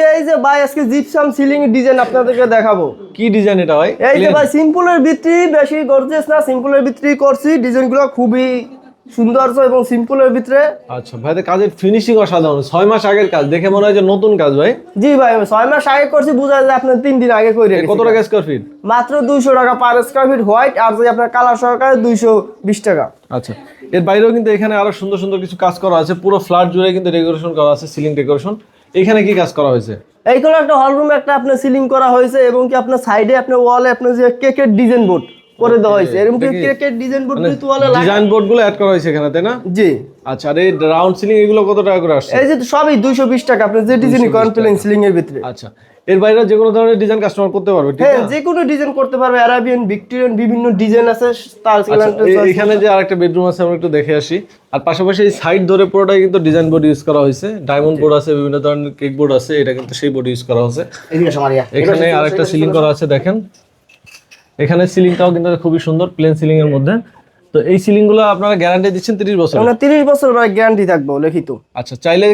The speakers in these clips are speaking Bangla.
আজকে এই যে ভাই আজকে জিপসাম সিলিং এর ডিজাইন আপনাদেরকে দেখাবো। কি ডিজাইন এটা ভাই? এই যে ভাই সিম্পলের ভিতরে বেশি গর্জিয়াস না, সিম্পলের ভিতরেই করছি। ডিজাইনগুলো খুবই সুন্দর এবং সিম্পলের ভিতরে। আচ্ছা ভাই, কাজের ফিনিশিং অসাধারণ। 6 মাস আগের কাজ, দেখে মনে হয় যে নতুন কাজ ভাই। জি ভাই 6 মাস আগে করছি, বোঝা যায় আপনার 3 দিন আগে করে রেখেছি। কত টাকা স্কয়ার ফিট? মাত্র 200 টাকা পার স্কয়ার ফিট হোয়াইট, আর যদি আপনার কালার সহকারে 220 টাকা। আচ্ছা, এর বাইরেও কিন্তু এখানে আরো সুন্দর সুন্দর কিছু কাজ করা আছে। পুরো ফ্ল্যাট জুড়ে কিন্তু ডেকোরেশন করা আছে, সিলিং ডেকোরেশন। এখানে কি কাজ করা হয়েছে? এইগুলো একটা হল রুমে একটা আপনার সিলিং করা হয়েছে, এবং কি আপনার সাইডে আপনার ওয়ালে আপনার যে কেকের ডিজাইন বোর্ড করে দেওয়া হয়েছে। এরকম কি কেকের ডিজাইন বোর্ড কিন্তু ওয়ালে ডিজাইন বোর্ড গুলো অ্যাড করা হয়েছে এখানে, তাই না? জি। আচ্ছা, আর এই রাউন্ড সিলিং এগুলো কত টাকা করে আসছে? এই যে সবই 220 টাকা, আপনি যে ডিজাইন করেন প্লেন সিলিং এর ভিতরে। আচ্ছা, এর বাইরে যে কোনো ধরনের ডিজাইন কাস্টমার করতে পারবে, ঠিক হ্যাঁ আছে? যে কোনো ডিজাইন করতে পারবে, আরাবিয়ান, ভিক্টোরিয়ান, বিভিন্ন ডিজাইন আছে। এখানে যে আরেকটা বেডরুম আছে, আমরা একটু দেখে আসি। আর পাশাপাশি এই সাইড ধরে পুরোটাই কিন্তু ডিজাইন বোর্ড ইউজ করা হয়েছে। ডায়মন্ড বোর্ড আছে, বিভিন্ন ধরনের কেক বোর্ড আছে। এটা কিন্তু সেই বোর্ড ইউজ করা হয়েছে। এখানে আরেকটা সিলিং করা আছে, দেখেন। এখানে সিলিংটাও কিন্তু খুবই সুন্দর, প্লেন সিলিং এর মধ্যে। তো এই সিলিং গুলো আপনারা গ্যারান্টি দিচ্ছেন 30 বছর? আমরা 30 বছর গ্যারান্টি থাকবো লিখিত। আচ্ছা, চাইলে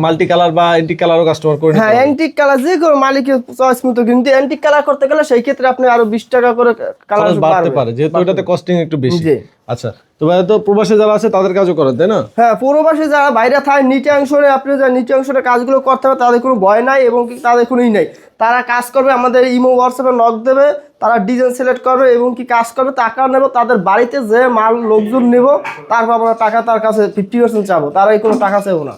মাল্টি কালার বা অ্যান্টিক কালারও কাস্টমার করে নিতে হ্যাঁ, পারবে। অ্যান্টিক কালার যে কোনো মালিকের চয়েস মতো, কিন্তু অ্যান্টিক কালার করতে গেলে সেই ক্ষেত্রে আপনি আরো 20 টাকা করে কালার খরচ বাড়তে পারে, যেহেতু এটাতে কস্টিং একটু বেশি। জি। আচ্ছা, তো ভাই তো প্রবাসী যারা আছে তাদের কাজও করেন, তাই না? হ্যাঁ, পূর্বপাশে যারা বাইরে থাকে নিচে অংশে, আপনি যা নিচে অংশটা কাজগুলো করতে হবে, তাদের কোনো ভয় নাই এবং কি তাদের কোনোই নাই। তারা কাজ করবে, আমাদের ইমো হোয়াটসঅ্যাপে নক দেবে, তারা ডিজাইন সিলেক্ট করবে এবং কি কাজ করবে, টাকা নেব তাদের বাড়িতে যে মাল লোকজন নেব, তারপর আমরা টাকা তার কাছে 50% চাবো, তারাই কোনো টাকা চাইবো না।